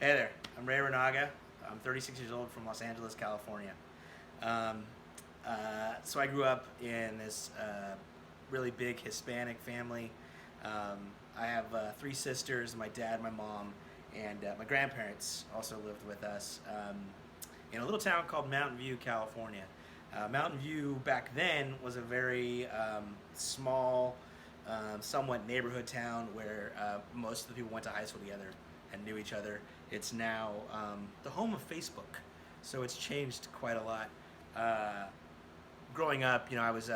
Hey there, I'm Reynaga. I'm 36 years old from Los Angeles, California. Um, so I grew up in this really big Hispanic family. I have three sisters, my dad, my mom, and my grandparents also lived with us in a little town called Mountain View, California. Mountain View back then was a very small, somewhat neighborhood town where most of the people went to high school together and knew each other. It's now the home of Facebook, so it's changed quite a lot. Growing up, I was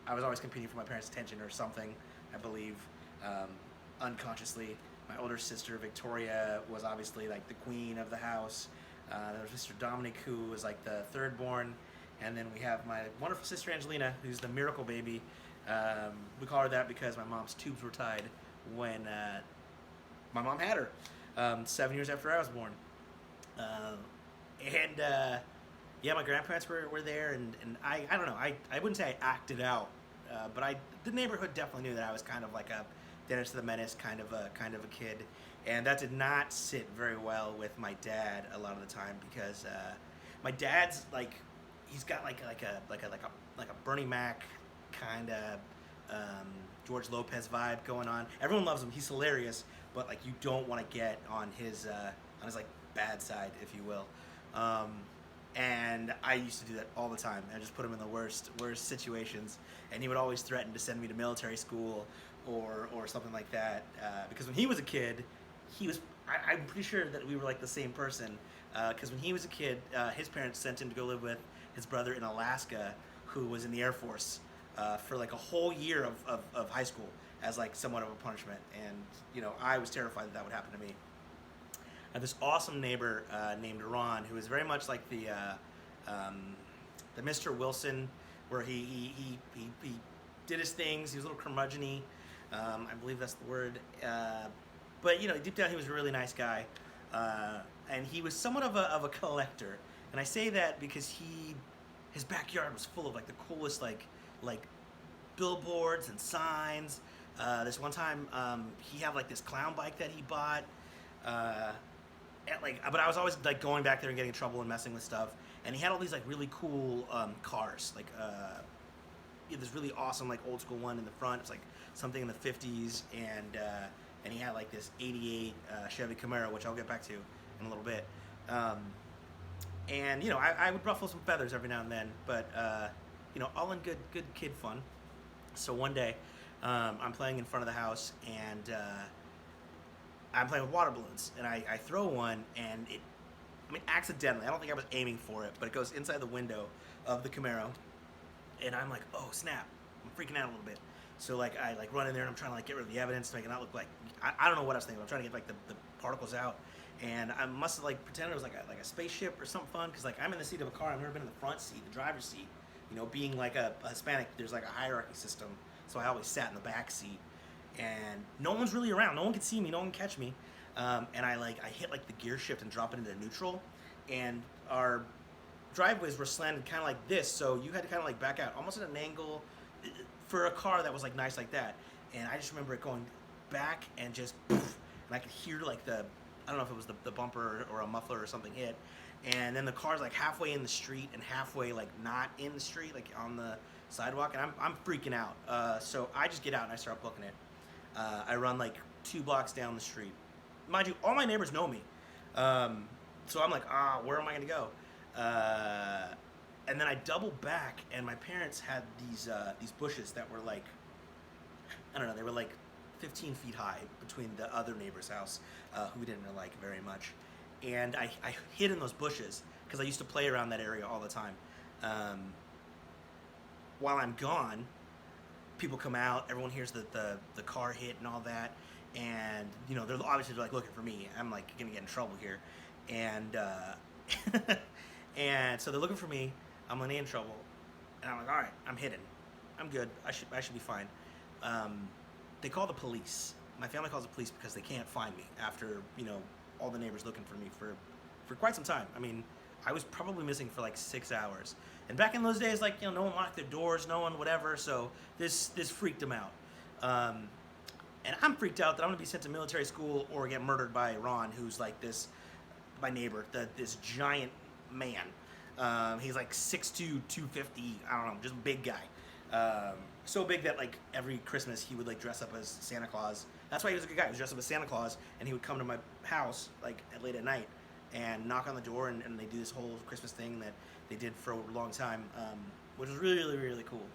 always competing for my parents' attention or something. I believe unconsciously. My older sister Victoria was obviously like the queen of the house. There was Mr. Dominic, who was like the third born, and then we have my wonderful sister Angelina, who's the miracle baby. We call her that because my mom's tubes were tied when my mom had her 7 years after I was born. And yeah, my grandparents were there, and I don't know, I wouldn't say I acted out, but the neighborhood definitely knew that I was kind of like a Dennis the Menace kind of a kid, and that did not sit very well with my dad a lot of the time because my dad's like, he's got like a Bernie Mac kind of George Lopez vibe going on. Everyone loves him. He's hilarious, but like you don't want to get on his like bad side, if you will. And I used to do that all the time and just put him in the worst situations. And he would always threaten to send me to military school or something like that. Because when he was a kid, I'm pretty sure that we were like the same person. Because when he was a kid, his parents sent him to go live with his brother in Alaska, who was in the Air Force for like a whole year of high school as like somewhat of a punishment. And I was terrified that would happen to me. I had this awesome neighbor named Ron, who was very much like the Mr. Wilson, where he did his things. He was a little curmudgeon-y, I believe that's the word. But deep down, he was a really nice guy, and he was somewhat of a collector. And I say that because his backyard was full of like the coolest like billboards and signs. This one time, he had like this clown bike that he bought. But I was always like going back there and getting in trouble and messing with stuff. And he had all these like really cool cars, like he had this really awesome like old school one in the front. It was like something in the 50s, and he had like this '88 Chevy Camaro, which I'll get back to in a little bit. And I would ruffle some feathers every now and then, but all in good kid fun. So one day, I'm playing in front of the house, and I'm playing with water balloons, and I throw one, and accidentally, I don't think I was aiming for it, but it goes inside the window of the Camaro, and I'm like, oh snap, I'm freaking out a little bit. So like I like run in there, and I'm trying to like get rid of the evidence to make it not look like, I don't know what I was thinking. I'm trying to get like the particles out, and I must have like pretended it was like a spaceship or something fun, because like I'm in the seat of a car. I've never been in the front seat, the driver's seat. Being like a Hispanic, there's like a hierarchy system, so I always sat in the back seat. And no one's really around. No one could see me. No one can catch me. And I hit like the gear shift and drop it into neutral. And our driveways were slanted kind of like this, so you had to kind of like back out, almost at an angle for a car that was like nice like that. And I just remember it going back and just poof, and I could hear like I don't know if it was the bumper or a muffler or something hit. And then the car's like halfway in the street and halfway like not in the street, like on the sidewalk, and I'm freaking out. So I just get out and I start booking it. I run like 2 blocks down the street. Mind you, all my neighbors know me. So I'm like, where am I going to go? And then I double back, and my parents had these bushes that were like, I don't know, they were like 15 feet high between the other neighbor's house, who we didn't really like very much. And I hid in those bushes because I used to play around that area all the time. While I'm gone, people come out, everyone hears the car hit and all that, and they're obviously like looking for me. I'm like gonna get in trouble here, and and so they're looking for me. I'm gonna get in trouble, and I'm like, all right, I'm hidden, I'm good, I should be fine. They call the police. My family calls the police because they can't find me after all the neighbors looking for me for quite some time. I was probably missing for like 6 hours. And back in those days, like, no one locked their doors, no one whatever, so this freaked them out. and I'm freaked out that I'm gonna be sent to military school or get murdered by Ron, who's like this, my neighbor, this giant man. He's like 6'2", 250. I don't know, just a big guy. So big that like every Christmas he would like dress up as Santa Claus. That's why he was a good guy. He was dressed up as Santa Claus, and he would come to my house like late at night and knock on the door, and they do this whole Christmas thing that they did for a long time, which was really, really, really cool.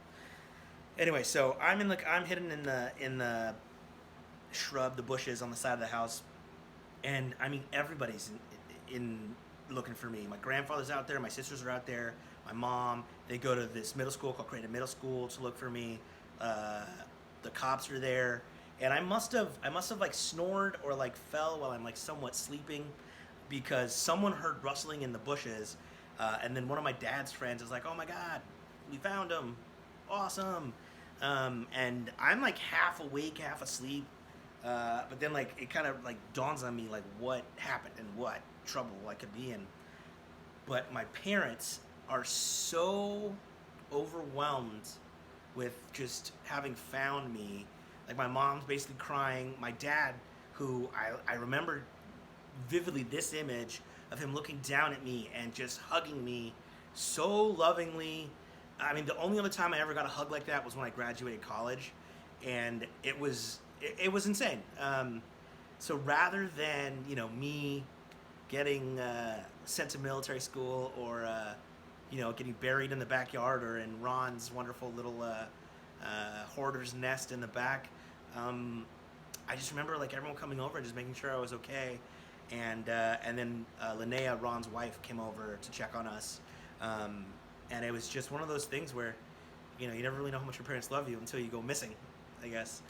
Anyway, so I'm hidden in the shrub, the bushes on the side of the house, and I mean everybody's in looking for me. My grandfather's out there, my sisters are out there, my mom. They go to this middle school called Creighton Middle School to look for me. The cops are there, and I must have like snored or like fell while I'm like somewhat sleeping, because someone heard rustling in the bushes, and then one of my dad's friends was like, "Oh my God, we found him! Awesome!" And I'm like half awake, half asleep, but then like it kind of like dawns on me like what happened and what trouble I could be in. But my parents are so overwhelmed with just having found me. Like my mom's basically crying. My dad, who I remember vividly this image of him looking down at me and just hugging me so lovingly. I mean, the only other time I ever got a hug like that was when I graduated college, and it was insane. So rather than me getting sent to military school or getting buried in the backyard or in Ron's wonderful little hoarder's nest in the back, I just remember like everyone coming over and just making sure I was okay, and then Linnea, Ron's wife, came over to check on us, and it was just one of those things where you never really know how much your parents love you until you go missing, I guess.